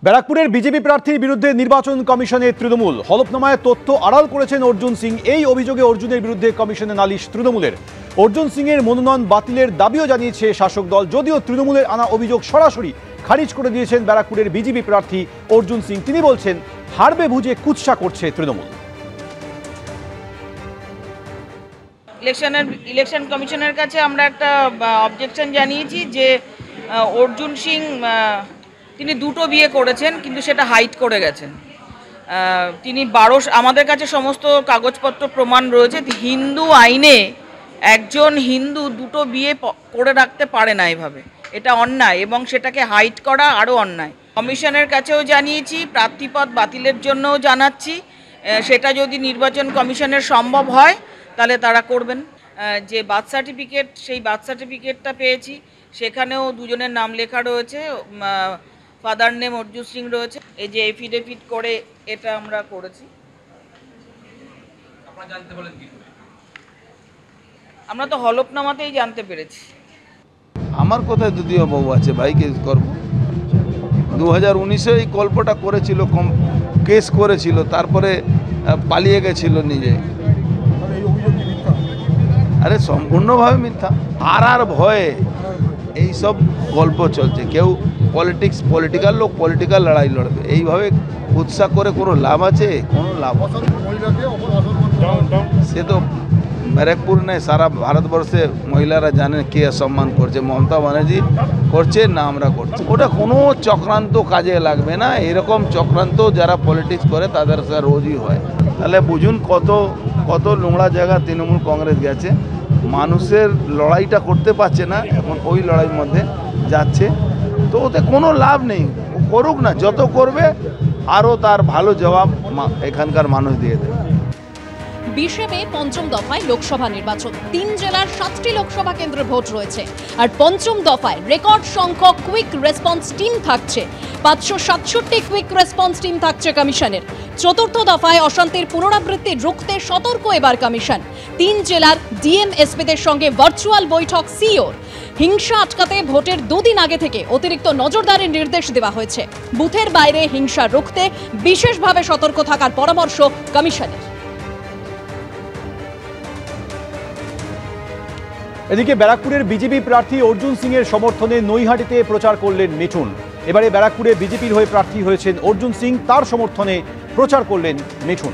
ব্যারাকপুরের বিজেপি প্রার্থীর বিরুদ্ধে নির্বাচন কমিশনের তৃণমূল হলফনামায় তথ্য আড়াল করেছেন অর্জুন সিং। এই অভিযোগে অর্জুনের বিরুদ্ধে কমিশনে নালিশ তৃণমূলের। অর্জুন সিং এর মনোনয়ন বাতিলের দাবিও জানিয়েছে শাসক দল, যদিও তৃণমূলের আনা অভিযোগ সরাসরি খারিজ করে দিয়েছেন ব্যারাকপুরের বিজেপি প্রার্থী অর্জুন সিং। তিনি বলছেন, হারবে বুঝে কুৎসা করছে তৃণমূল। ইলেকশন কমিশনের কাছে আমরা একটা অবজেকশন জানিয়েছি যে অর্জুন সিং তিনি দুটো বিয়ে করেছেন, কিন্তু সেটা হাইড করে গেছেন। তিনি আমাদের কাছে সমস্ত কাগজপত্র প্রমাণ রয়েছে। হিন্দু আইনে একজন হিন্দু দুটো বিয়ে করে রাখতে পারে না, এভাবে এটা অন্যায়, এবং সেটাকে হাইড করা আরও অন্যায়। কমিশনের কাছেও জানিয়েছি, প্রার্থীপদ বাতিলের জন্যও জানাচ্ছি। সেটা যদি নির্বাচন কমিশনের সম্ভব হয় তাহলে তারা করবেন। যে বার্থ সার্টিফিকেট, সেই বার্থ সার্টিফিকেটটা পেয়েছি, সেখানেও দুজনের নাম লেখা রয়েছে, ফাদার নেম অর্জুন সিং রয়েছে। এই যে এফিডেভিট করে এটা আমরা করেছি। আমরা তো হলফনামাতেই জানতে পেরেছি। আমার কোথায় দ্বিতীয় বউ আছে ভাই, কেস করব? 2019-এ এই গল্পটা করেছিল, কেস করেছিল, তারপরে পালিয়ে গেছিল নিজে। আরে সম্পূর্ণভাবে মিথ্যা। আর ভয়ে এই সব গল্প চলছে। কেউ পলিটিক্যাল লোক পলিটিক্যাল লড়াই লড়বে, এইভাবে উৎসাহ করে কোনো লাভ আছে? কোনো লাভ। সে তো ব্যারাকপুর নেই, সারা ভারতবর্ষে মহিলারা জানেন কে সম্মান করছে। মমতা ব্যানার্জি করছে না আমরা করছি। ওটা কোনো চক্রান্ত কাজে লাগবে না। এরকম চক্রান্ত যারা পলিটিক্স করে তাদের সাথে রোজই হয়। তাহলে বুঝুন কত নোংরা জায়গা তৃণমূল কংগ্রেস গেছে। মানুষের লড়াইটা করতে পারছে না, এখন ওই লড়াইয়ের মধ্যে যাচ্ছে। তো ওতে কোনো লাভ নেই। ও করুক না, যত করবে আরও তার ভালো জবাব এখানকার মানুষ দিয়ে দেবে। 20 মে পঞ্চম দফায় লোকসভা নির্বাচন। 3 জেলার 7টি লোকসভা কেন্দ্রে ভোট রয়েছে। আর পঞ্চম দফায় রেকর্ড সংখ্যক কুইক রেসপন্স টিম থাকছে। 567 কুইক রেসপন্স টিম থাকছে কমিশনের। চতুর্থ দফায় অশান্তির পুনরাবৃত্তি রুখতে সতর্ক এবার কমিশন। 3 জেলার ডিএম এসপিদের সঙ্গে ভার্চুয়াল বৈঠক সিইওর। হিংসা আটকাতে ভোটের 2 দিন আগে থেকে অতিরিক্ত নজরদারির নির্দেশ দেওয়া হয়েছে। বুথের বাইরে হিংসা রুখতে বিশেষভাবে সতর্ক থাকার পরামর্শ কমিশনের। এদিকে ব্যারাকপুরের বিজেপি প্রার্থী অর্জুন সিং এর সমর্থনে নৈহাটিতে প্রচার করলেন মিঠুন। এবারে ব্যারাকপুরে বিজেপির হয়ে প্রার্থী হয়েছেন অর্জুন সিং, তার সমর্থনে প্রচার করলেন মিঠুন।